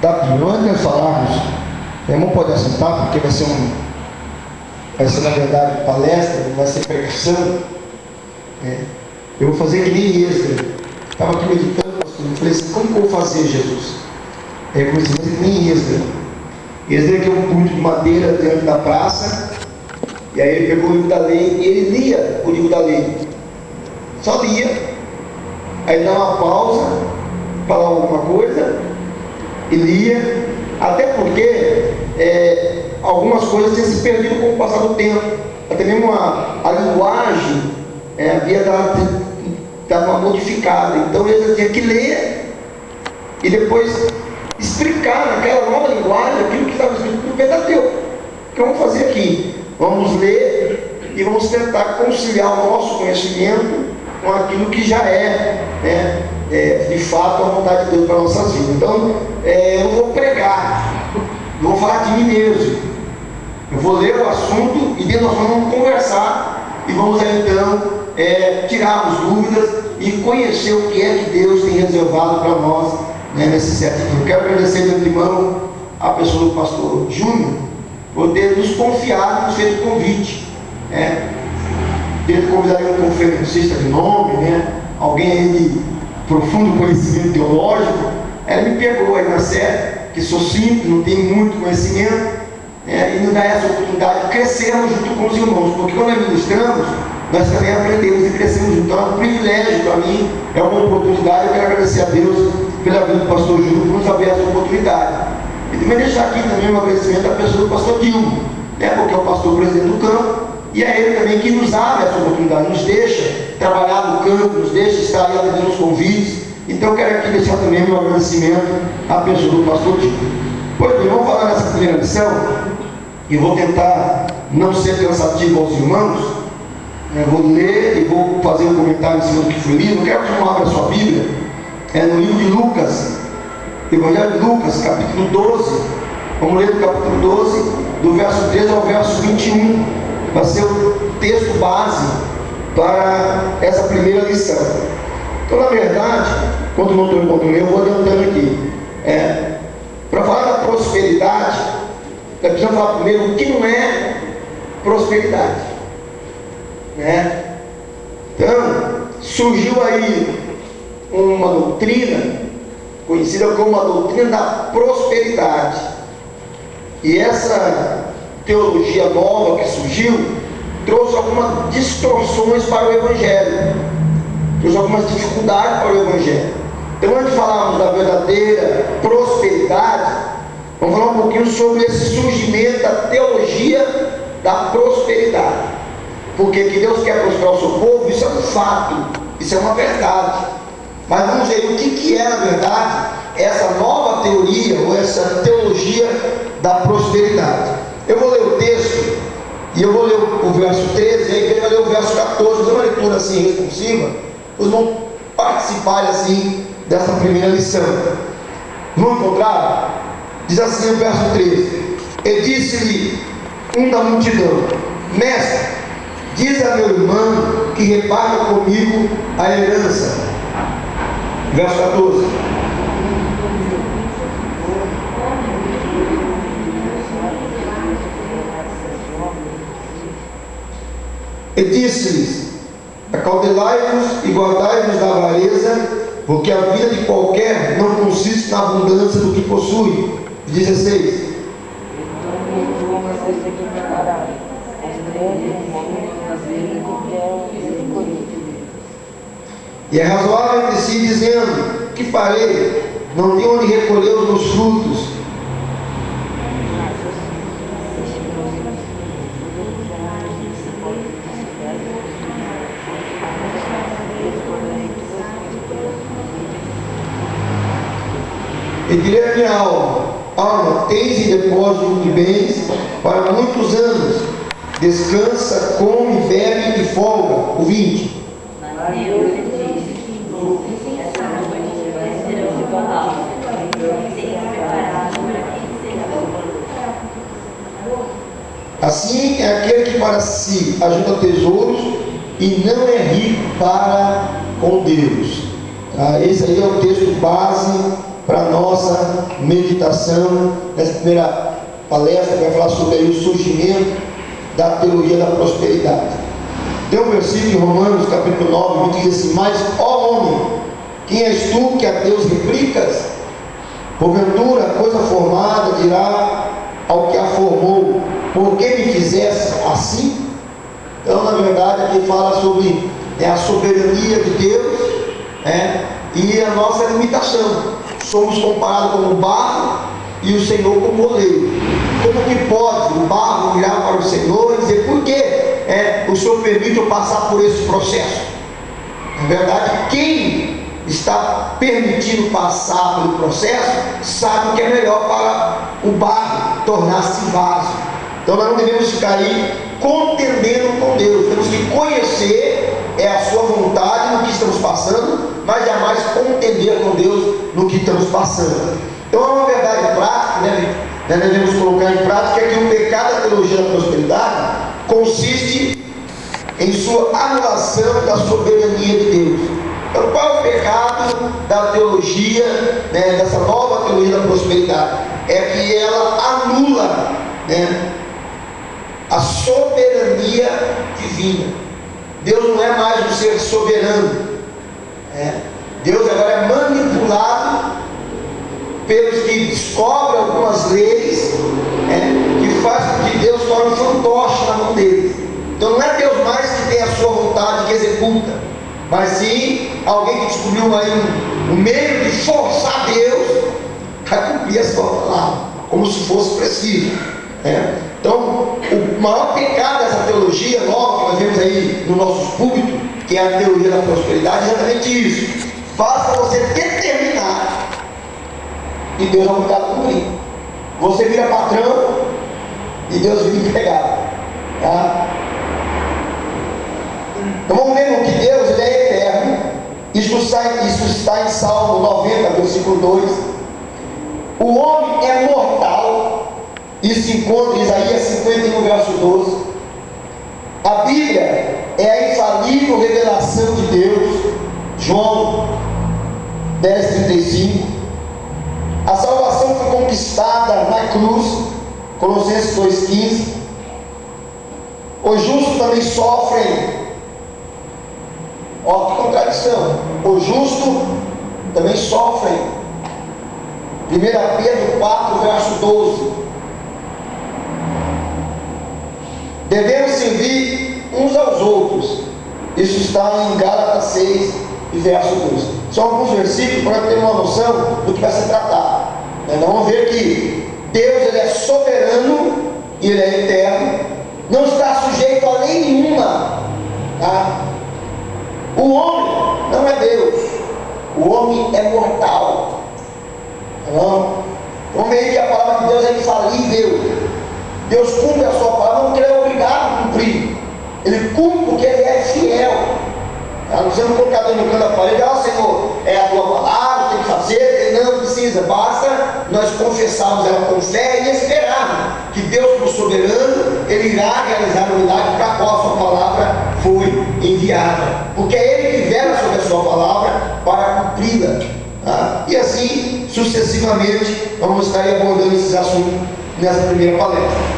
da Bíblia. Antes de nós falarmos, não pode assentar, porque vai ser na verdade palestra, não vai ser pregação. Eu vou fazer que nem Esdras. Estava aqui meditando, pastor, eu falei assim, como que eu vou fazer, Jesus? Eu comecei a fazer que nem Esdras. Esdras que é um punho de madeira diante da praça, e aí ele pegou o livro da lei, e ele lia o livro da lei. Só lia, aí dava uma pausa, falava alguma coisa, e lia, até porque algumas coisas tinham se perdido com o passar do tempo, até mesmo a linguagem havia dado uma modificada, então ele tinha que ler e depois explicar naquela nova linguagem aquilo que estava escrito no Pentateuco. O que vamos fazer aqui? Vamos ler e vamos tentar conciliar o nosso conhecimento com aquilo que já de fato a vontade de Deus para nossas vidas. Então, eu não vou pregar, não vou falar de mim mesmo, eu vou ler o assunto e dentro nós vamos conversar e vamos então tirarmos dúvidas e conhecer o que é que Deus tem reservado para nós nesse certo dia. Eu quero agradecer de antemão a pessoa do pastor Júnior por ter nos confiado, nos feito o convite, ter convidado um conferencista de nome, alguém aí de profundo conhecimento teológico. Ela me pegou aí na série, que sou simples, não tenho muito conhecimento, e nos dá essa oportunidade de crescermos junto com os irmãos, porque quando nós ministramos, nós também aprendemos e crescemos juntos. Então é um privilégio para mim, é uma oportunidade. Eu quero agradecer a Deus pela vida do pastor Júlio por nos abrir essa oportunidade. E também deixar aqui também um agradecimento à pessoa do pastor Dilma, porque é o pastor presidente do campo, e é ele também que nos abre essa oportunidade, nos deixa trabalhar no campo, nos deixa estar aí atendendo os convites. Então eu quero aqui deixar também meu agradecimento à pessoa do pastor Dilma. Pois bem, vamos falar nessa primeira lição, e vou tentar não ser cansativo aos irmãos. Eu vou ler e vou fazer um comentário em cima do que foi lido. Não quero que não abra a sua Bíblia. No livro de Lucas, Evangelho de Lucas, capítulo 12. Vamos ler do capítulo 12, do verso 13 ao verso 21. Vai ser o texto base para essa primeira lição. Então, na verdade, quando não estou enquanto ler, eu vou adiantando aqui. Para falar da prosperidade, nós precisamos falar primeiro o que não é prosperidade. Então, surgiu aí uma doutrina conhecida como a doutrina da prosperidade, e essa teologia nova que surgiu trouxe algumas distorções para o Evangelho, trouxe algumas dificuldades para o Evangelho. Então, antes de falarmos da verdadeira prosperidade, vamos falar um pouquinho sobre esse surgimento da teologia da prosperidade. Porque que Deus quer prosperar o seu povo, isso é um fato, isso é uma verdade. Mas vamos ver o que é, na verdade, essa nova teoria, ou essa teologia da prosperidade. Eu vou ler o texto, e eu vou ler o verso 13, e aí ele vai ler o verso 14, fazer uma leitura assim responsiva, vocês vão participar assim dessa primeira lição. Vão encontrar? Diz assim o verso 13: E disse-lhe um da multidão: Mestre, diz a meu irmão que reparta comigo a herança. Verso 14: E disse-lhes: Acautelai-vos e guardai-vos da avareza, porque a vida de qualquer não consiste na abundância do que possui. 16: E é razoável entre si, dizendo: Que farei? Não tenho onde recolher os meus frutos. E direi a minha alma: Alma, tens em depósito de bens para muitos anos, descansa, come, bebe e folga. O 20: Assim é aquele que para si ajunta tesouros e não é rico para com Deus. Esse aí é o texto base para a nossa meditação nessa primeira palestra, que vai falar sobre aí o surgimento da teologia da prosperidade. Tem um versículo em Romanos capítulo 9, que diz assim: mas, ó homem, quem és tu que a Deus replicas? Porventura, coisa formada dirá ao que a formou: por que me fizeste assim? Então, na verdade, aqui fala sobre a soberania de Deus, e a nossa limitação. Somos comparados como barro e o Senhor como oleiro. Como que pode o barro virar para o Senhor e dizer: por que o Senhor permite eu passar por esse processo? Na verdade, quem está permitindo passar pelo processo sabe o que é melhor para o barro tornar-se vaso. Então nós não devemos ficar aí contendendo com Deus. Temos que conhecer a sua vontade no que estamos passando, mas jamais contender com Deus no que estamos passando. Então é uma verdade prática, nós devemos colocar em prática, é que o pecado da teologia da prosperidade consiste em sua anulação da soberania de Deus. Então, qual é o pecado da teologia, dessa nova teologia da prosperidade? É que ela anula a soberania divina. Deus não é mais um ser soberano. Deus agora é manipulado pelos que descobrem algumas leis, que faz com que Deus torne um fantoche na mão deles. Então não é Deus mais que tem a sua vontade, que executa, mas sim alguém que descobriu aí um meio de forçar Deus a cumprir a sua palavra, como se fosse preciso. Então, o maior pecado dessa teologia nova que nós vemos aí no nosso púlpito, que é a teologia da prosperidade, é exatamente isso. Basta você determinar e Deus vai cuidar de cumprir. Você vira patrão e Deus vira empregado. Então vamos ver que Deus ele é eterno. Isso está em Salmo 90, versículo 2. O homem é mortal. Isso se encontra em Isaías 51, verso 12. A Bíblia é a infalível revelação de Deus. João 10, 35. A salvação foi conquistada na cruz. Colossenses 2,15. Os justos também sofrem. Olha que contradição. Os justos também sofrem. 1 Pedro 4, verso 12. Devemos servir uns aos outros. Isso está em Gálatas 6, verso 12. São alguns versículos para ter uma noção do que vai se tratar. Nós vamos ver que Deus ele é soberano e ele é eterno. Não está sujeito a lei nenhuma. O homem não é Deus. O homem é mortal. Vamos ver que a palavra de Deus é infalível. Deus cumpre a sua palavra, não porque ele é obrigado a cumprir. Ele cumpre porque ele é fiel. Não precisamos colocar Deus no canto da parede: Senhor, é a tua palavra, tem que fazer. Não precisa, basta nós confessarmos ela com fé e esperarmos que Deus, por soberano, ele irá realizar a unidade para a qual a sua palavra foi enviada, porque é ele que vela sobre a sua palavra para cumpri-la. E assim sucessivamente vamos estar abordando esses assuntos nessa primeira palestra.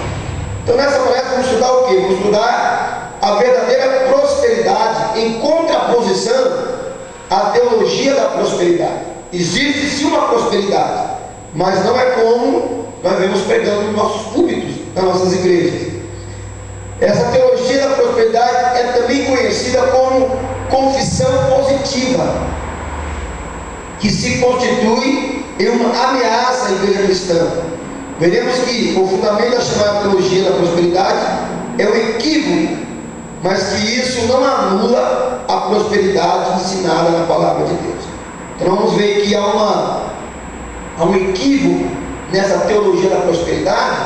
Então nessa palestra vamos estudar o quê? Vamos estudar a verdadeira prosperidade em contraposição à teologia da prosperidade. Existe sim uma prosperidade, mas não é como nós vemos pregando nos nossos púlpitos, nas nossas igrejas. Essa teologia da prosperidade é também conhecida como confissão positiva, que se constitui em uma ameaça à igreja cristã. Veremos que o fundamento da chamada teologia da prosperidade é o equívoco, mas que isso não anula a prosperidade ensinada na palavra de Deus. Então vamos ver que há um equívoco nessa teologia da prosperidade,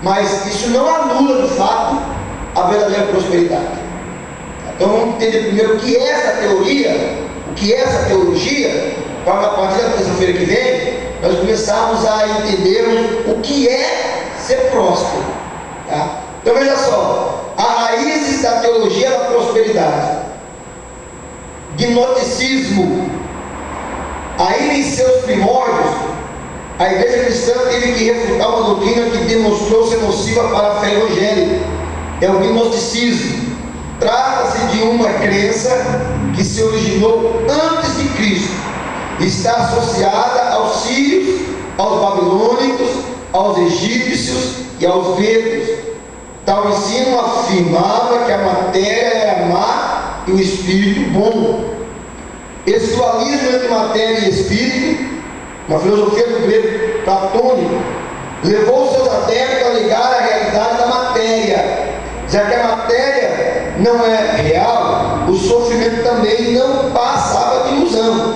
mas isso não anula de fato a verdadeira prosperidade. Então vamos entender primeiro o que é essa teoria, o que é essa teologia, para a partir da terça-feira que vem nós começarmos a entender o que é ser próspero. Então veja só, as raízes da teologia da prosperidade: gnosticismo, ainda em seus primórdios, A igreja cristã teve que refutar uma doutrina que demonstrou ser nociva para a fé evangélica. É o gnosticismo. Trata-se de uma crença que se originou antes de Cristo. Está associada aos sírios, aos babilônicos, aos egípcios e aos gregos. Tal ensino afirmava que a matéria era má e o espírito bom. Esse dualismo entre matéria e espírito, uma filosofia do grego platônico, levou seus adeptos a ligar a realidade da matéria. Já que a matéria não é real, o sofrimento também não passava de ilusão.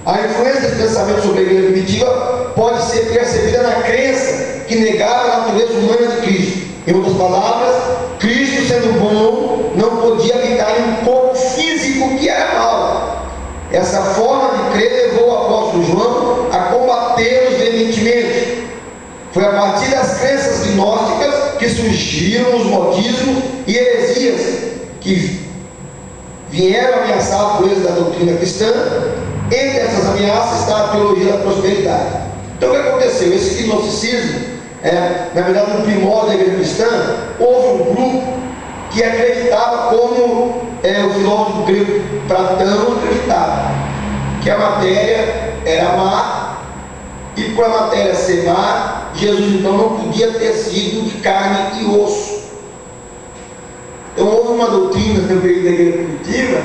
A influência desse pensamento sobre a igreja primitiva pode ser percebida na crença que negava a natureza humana de Cristo. Em outras palavras, Cristo, sendo bom, não podia habitar em um corpo físico que era mau. Essa forma de crer levou o apóstolo João a combatê-los veementemente. Foi a partir das crenças gnósticas que surgiram os modismos e heresias que vieram ameaçar a pureza da doutrina cristã. Entre essas ameaças está a teologia da prosperidade. Então o que aconteceu? Esse gnosticismo, na verdade, no primórdio da igreja cristã, houve um grupo que acreditava, como o filósofo grego Platão acreditava, que a matéria era má, e por a matéria ser má, Jesus então não podia ter sido de carne e osso. Então houve uma doutrina no meio da igreja primitiva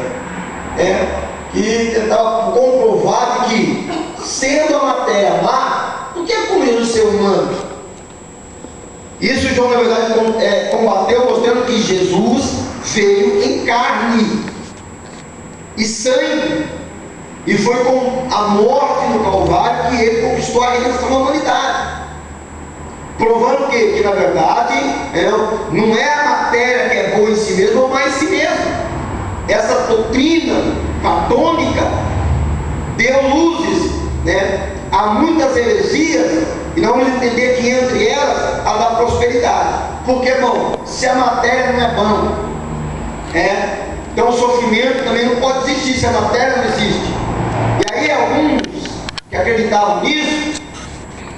que tentava comprovar que, sendo a matéria má, por que comer o ser humano? Isso João, na verdade, combateu, mostrando que Jesus veio em carne e sangue, e foi com a morte no Calvário que ele conquistou a redenção da humanidade, provando que na verdade não é a matéria que é boa em si mesma, mas em si mesma. Essa doutrina platônica deu luzes a muitas heresias, e nós vamos entender que entre elas a da prosperidade. Porque, bom, se a matéria não é bom, então o sofrimento também não pode existir se a matéria não existe. E aí alguns que acreditavam nisso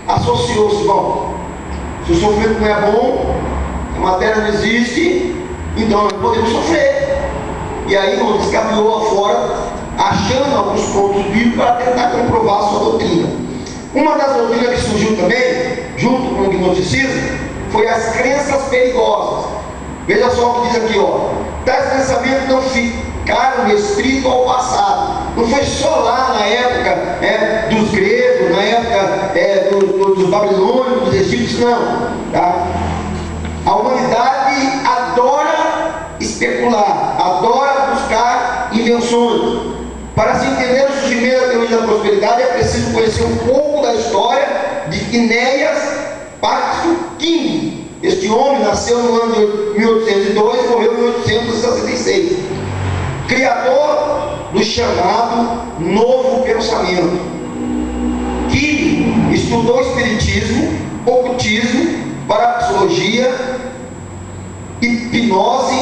associou-se, bom, se o sofrimento não é bom, a matéria não existe, então nós podemos sofrer. E aí, irmão, descabeou afora, achando alguns pontos bíblicos para tentar comprovar a sua doutrina. Uma das doutrinas que surgiu também, junto com o gnosticismo, foi as crenças perigosas. Veja só o que diz aqui, tais pensamentos não ficaram restritos ao passado. Não foi só lá na época dos gregos, na época dos babilônicos, dos egípcios, não. Tá? A humanidade adora especular, adora buscar invenções. Para se entender o surgimento da teoria da prosperidade, é preciso conhecer um pouco da história de Phineas Pascoe. Este homem nasceu no ano de 1802 e morreu em 1866. Criador do chamado Novo Pensamento, que estudou espiritismo, ocultismo, parapsicologia, hipnose,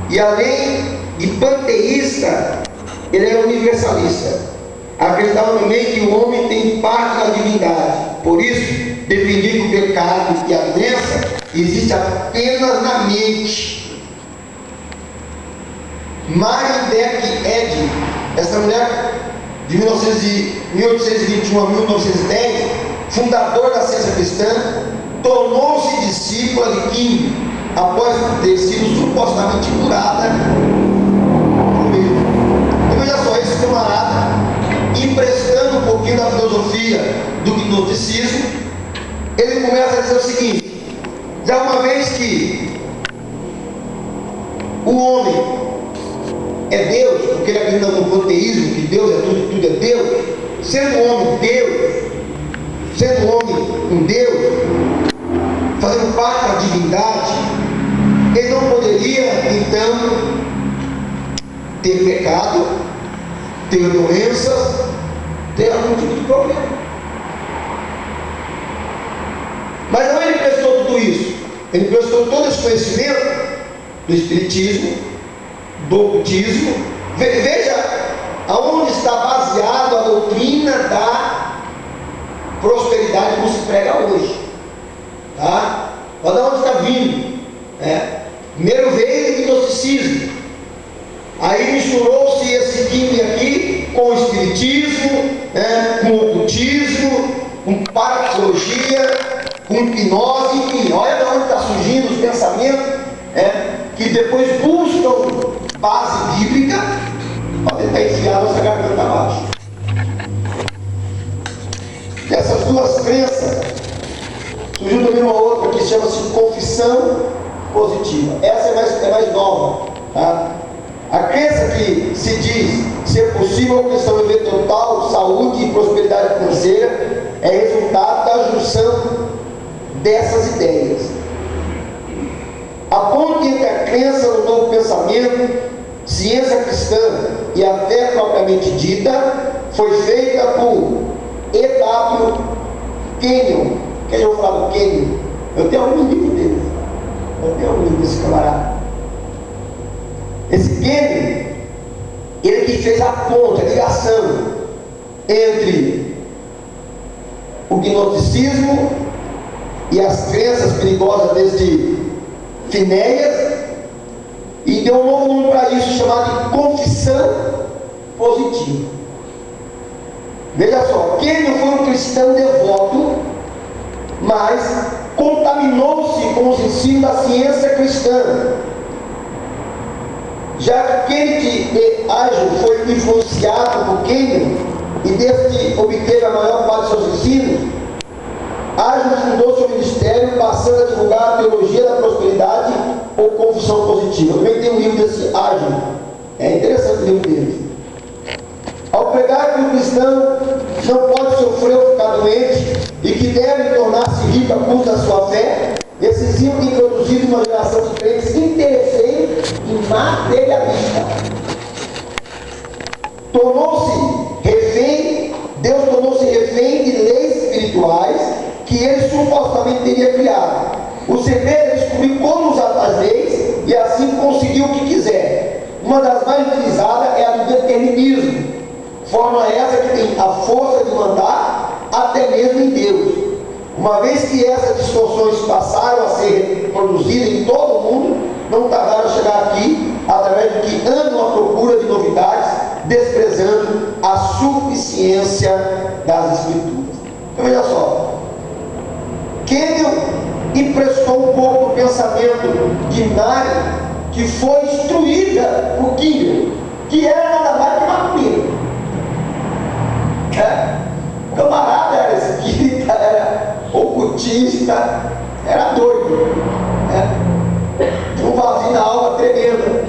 e além de panteísta, ele era universalista. Acreditava também que o homem tem parte da divindade. Por isso, defendia que o pecado e a doença existem apenas na mente. Mary Beck Eddy, essa mulher de 1821 a 1910, fundadora da ciência cristã, tornou-se discípula de King após ter sido supostamente curada por ele. E veja só, esse camarada, emprestando um pouquinho da filosofia do gnosticismo, ele começa a dizer o seguinte: já uma vez que o homem é Deus, porque ele acredita no panteísmo, que Deus é tudo, tudo é Deus, sendo o homem Deus, sendo o homem um Deus, fazendo parte da divindade, ele não poderia então ter pecado, ter doenças, ter algum tipo de problema. Mas não ele prestou tudo isso, ele prestou todo esse conhecimento do espiritismo, do ocultismo. Veja aonde está baseado a doutrina da prosperidade como se prega hoje. Tá? Olha de onde está vindo. Primeiro veio o gnosticismo. Aí misturou-se esse time aqui com o espiritismo, com o ocultismo, com parapsicologia, com hipnose, enfim. Olha de onde está surgindo os pensamentos que depois buscam base bíblica para tentar enfiar a nossa garganta abaixo. Dessas duas crenças, surgiu também uma outra que chama-se confissão positiva. Essa é mais nova. Tá? A crença que se diz ser possível ao cristão viver total saúde e prosperidade financeira é resultado da junção dessas ideias. A ponte entre a crença no novo pensamento, ciência cristã e a fé propriamente dita foi feita por E.W. Kenyon. Quem já ouviu falar do Kenyon? Eu tenho alguns livros dele. Eu tenho alguns livros desse camarada. Esse Kenyon, ele que fez a ponte, a ligação entre o gnosticismo e as crenças perigosas desde Finéias, e deu um novo nome para isso, chamado de confissão positiva. Veja só, Kenyon foi um cristão devoto, mas contaminou-se com os ensinos da ciência cristã. Já que Kenneth E. Arnold foi influenciado por Kenyon e deste obteve a maior parte de seus ensinos, Arnold fundou seu ministério passando a divulgar a teologia da prosperidade ou confissão positiva. Eu também tenho um livro desse Arnold. É interessante o livro dele. Ao pregar que o cristão não pode sofrer ou ficar doente e que deve tornar-se rico a custo da sua fé, esse ensino tem introduzido uma geração de crentes interesseiros e materialistas. Deus tornou-se refém de leis espirituais que ele supostamente teria criado. O segredo é descobrir como usar as leis e assim conseguir o que quiser. Uma das mais utilizadas é a do determinismo, forma essa que tem a força de mandar até mesmo em Deus. Uma vez que essas distorções passaram a ser produzidas em todo o mundo, não tardaram a chegar aqui através do que andam à procura de novidades, desprezando a suficiência das Escrituras. Então veja só, Kenyon emprestou um pouco do pensamento de Mari, que foi instruída por Kenyon, que era nada mais que macumbeiro. O camarada era espírita, era ocultista, era doido. Tinha um vazio na alma tremendo.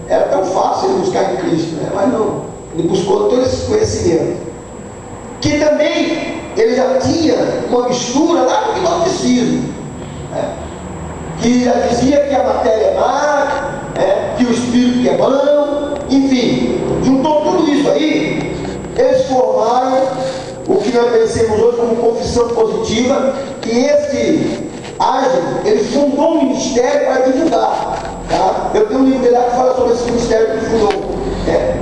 Era tão fácil ele buscar em Cristo, mas não. Ele buscou todo esse conhecimento. Que também ele já tinha uma mistura lá no gnosticismo, que já dizia que a matéria é má, que o espírito é bom, enfim, juntou tudo isso aí, eles formaram o que nós conhecemos hoje como confissão positiva, e esse Arnold, ele fundou um ministério para divulgar. Tá? Eu tenho um livro dele lá que fala sobre esse ministério que ele fundou.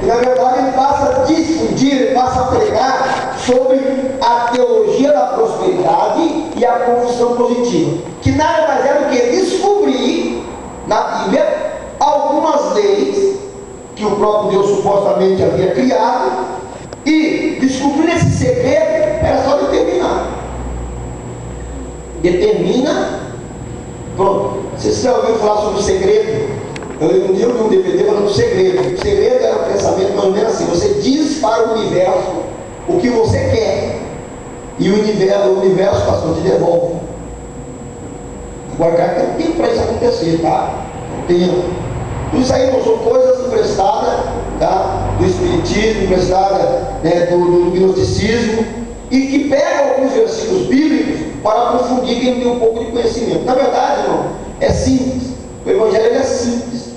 E na verdade ele passa a difundir, ele passa a pregar sobre a teologia da prosperidade e a confissão positiva, que nada mais é do que descobrir na Bíblia algumas leis que o próprio Deus supostamente havia criado, e descobrir esse segredo era só determinar. Determina, pronto. Você já ouviu falar sobre o segredo? Eu vi um DVD falando do segredo. O segredo era um pensamento mais ou menos assim: você diz para o universo o que você quer, e o universo pastor, te devolve. Agora, cara, tem tempo para isso acontecer, tá? Não tem. Tudo isso aí não são coisas emprestadas, tá? Do espiritismo, emprestadas do gnosticismo, e que pegam alguns versículos bíblicos para confundir quem tem um pouco de conhecimento. Na verdade, irmão, é simples. O evangelho é simples.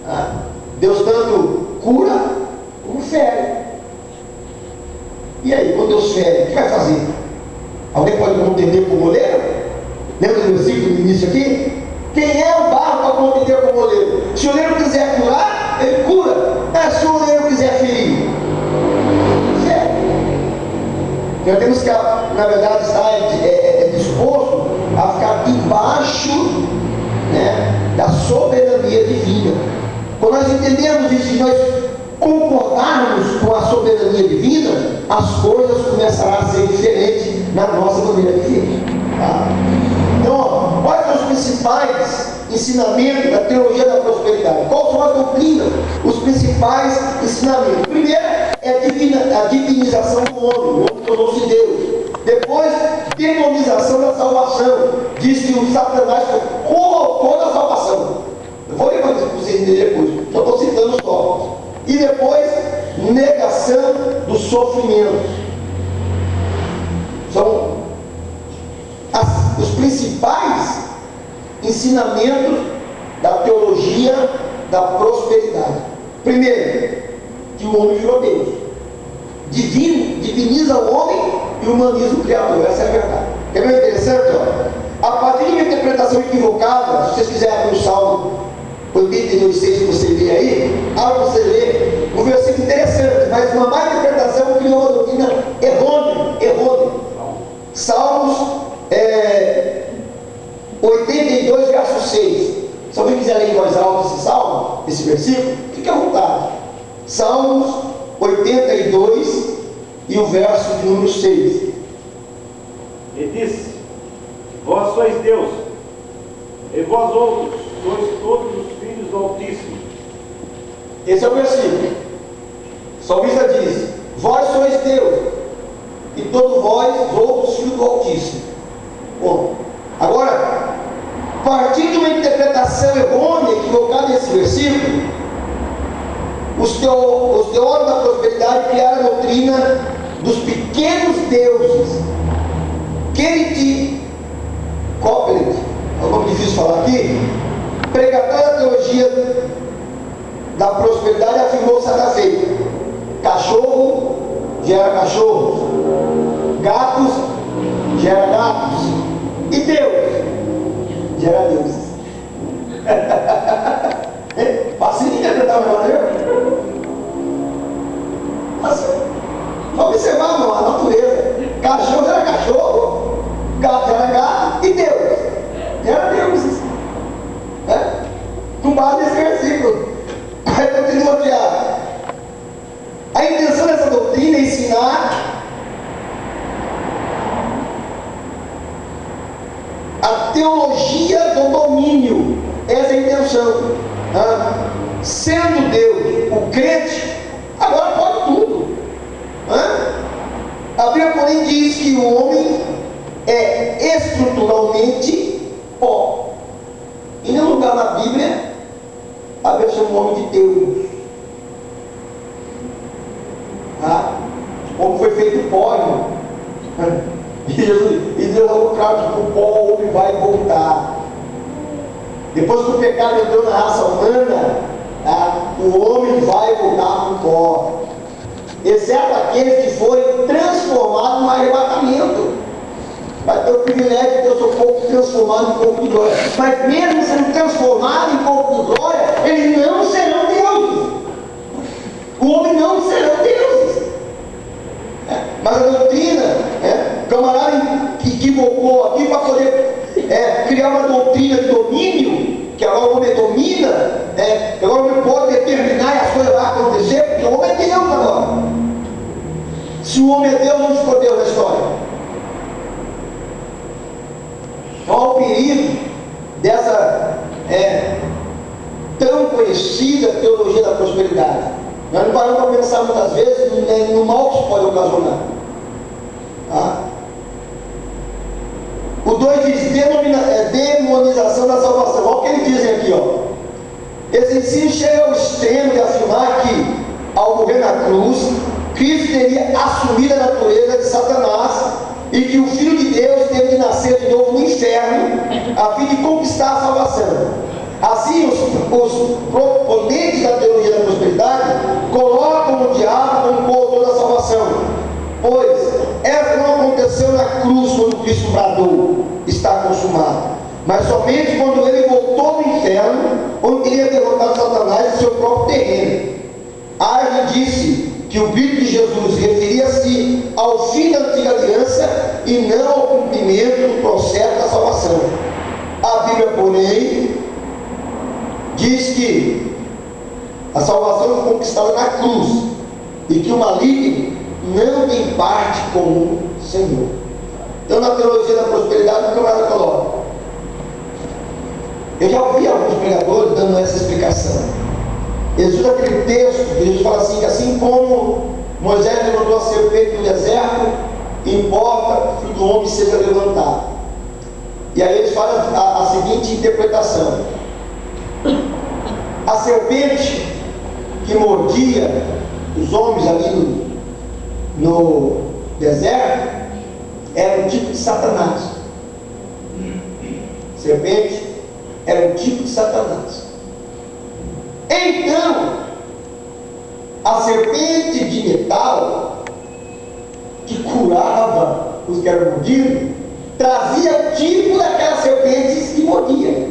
Tá? Deus tanto cura como fere. E aí, quando Deus fere, o que vai fazer? Alguém pode contender com o moleiro? Lembra do versículo do início aqui? Quem é o barro para contender com o moleiro? Se o oleiro quiser curar, ele cura. Se o oleiro quiser ferir, fere. Nós temos que, na verdade, estar disposto a ficar debaixo, né, da soberania divina. Quando nós entendemos isso e nós concordarmos com a soberania divina, as coisas começarão a ser diferentes na nossa maneira de viver. Tá? Então, quais são os principais ensinamentos da teologia da prosperidade? Quais são as doutrinas, os principais ensinamentos? Primeiro é a divinização do homem, o homem tornou-se Deus. Depois, demonização da salvação. Diz que o Satanás colocou na salvação. Eu vou ler para vocês entenderem depois, só estou citando os tópicos. E depois, negação do sofrimento. São os principais ensinamentos da teologia da prosperidade. Primeiro, que o homem virou Deus. Diviniza o homem e humaniza o Criador. Essa é a verdade. É bem interessante, ó. A partir de uma interpretação equivocada, se vocês quiserem abrir o Salmo 82,6 que você lê aí, abre você ler um versículo interessante, mas uma má interpretação criou uma doutrina errônea. Salmos 82, verso 6. Se alguém quiser ler em voz alta esse salmo, esse versículo, fique à vontade. Salmos 82 e o verso de número 6. E disse: Vós sois Deus, e vós outros sois todos os filhos do Altíssimo. Esse é o versículo. O salmista diz: Vós sois Deus, e todos vós outros filhos do Altíssimo. Bom, agora, partindo de uma interpretação errônea, equivocada nesse versículo, os teólogos da prosperidade criaram a doutrina dos pequenos deuses. Kenneth Copeland, é um nome difícil de falar aqui, pregador da teologia da prosperidade, afirmou certa feita: cachorro gera cachorros, gatos gera gatos, e Deus gera deuses. Fácil de interpretar o negócio. Vamos observar, não, a natureza. Cachorro gera cachorro, gato gera gato, e Deus gera deuses. Com base nesse versículo. Aí continua aqui. A intenção dessa doutrina é ensinar a teologia do domínio. Essa é a intenção. Sendo Deus o crente, agora pode tudo. A Bíblia, porém, diz que o homem é estruturalmente pó. E no lugar na Bíblia, a Bíblia chama o homem de Deus. O homem foi feito pó, irmão. E Deus falou claro que o pó o homem vai voltar. Depois que o pecado entrou na raça humana, o homem vai voltar para o pó, exceto aqueles que forem transformados no arrebatamento. Vai ter o privilégio de ter o seu corpo transformado em corpo de glória. Mas mesmo sendo transformado em corpo de glória, eles não serão deuses. O homem não serão deuses. Mas a doutrina, o camarada que equivocou aqui para poder criar uma doutrina de domínio, que agora o homem domina, agora o homem pode determinar e as coisas vão acontecer, porque o homem é Deus agora. Se o homem é Deus, onde ficou Deus na história? Qual o perigo dessa tão conhecida teologia da prosperidade? Nós não paramos para pensar muitas vezes no mal que isso pode ocasionar. O 2 diz demonização da salvação. Olha o que eles dizem aqui, Esse ensino chega ao extremo de afirmar que, ao morrer na cruz, Cristo teria assumido a natureza de Satanás e que o Filho de Deus teve de nascer de novo no inferno a fim de conquistar a salvação. Assim, os proponentes da teologia da prosperidade colocam o diabo como coautor da salvação, pois essa não aconteceu na cruz quando Cristo bradou: está consumado, mas somente quando ele voltou do inferno, onde teria derrotado Satanás em seu próprio terreno. Arne disse que o grito de Jesus referia-se ao fim da antiga aliança e não ao cumprimento do processo da salvação. A Bíblia, porém, diz que a salvação foi conquistada na cruz e que o maligno não tem parte com o Senhor. Então, na teologia da prosperidade, o camarada coloca. Eu já ouvi alguns pregadores dando essa explicação. Eles usam aquele texto que Jesus fala assim, que assim como Moisés levantou a serpente no deserto, importa que o Filho do Homem seja levantado. E aí eles fazem a seguinte interpretação: a serpente que mordia os homens ali no deserto era um tipo de Satanás. Serpente era um tipo de Satanás. Então, a serpente de metal que curava os que eram mordidos trazia o tipo daquelas serpentes que mordiam.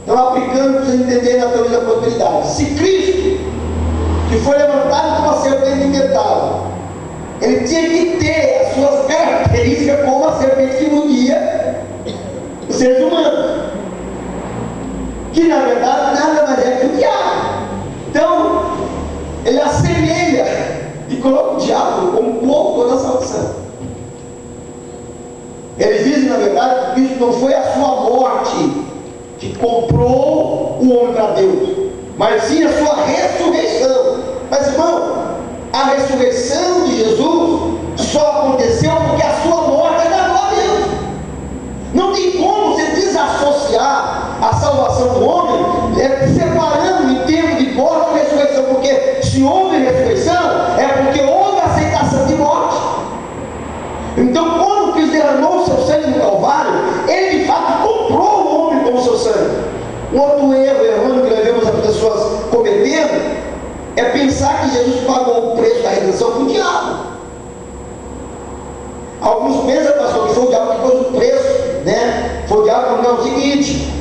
Então, aplicando para vocês entenderem na teoria da prosperidade, se Cristo, que foi levantado como uma serpente de metal, ele tinha que ter as suas características como a serpente que mordia os seres humanos, que na verdade nada mais é que o diabo. Então, ele assemelha e coloca o diabo como coautor da salvação. Eles dizem, na verdade, que Cristo não foi a sua morte que comprou o homem para Deus, mas sim a sua ressurreição. Mas, irmão, a ressurreição de Jesus só aconteceu porque a sua morte agradou a Deus. Não tem como você desassociar a salvação do homem, separando em termos de morte e ressurreição, porque se houve ressurreição, é porque houve aceitação de morte. Então, quando Cristo derramou o seu sangue no Calvário, ele de fato comprou o homem com o seu sangue. Um outro erro errôneo que nós vemos as pessoas cometendo é pensar que Jesus pagou o preço da redenção para o diabo. Alguns pensam, pastor, que foi o diabo que pôs o preço, né? Foi o diabo que não, é o seguinte,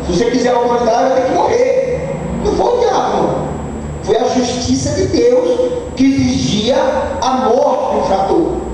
se você quiser a humanidade, vai ter que morrer. Não foi o diabo, não. Foi a justiça de Deus que exigia a morte do infrator.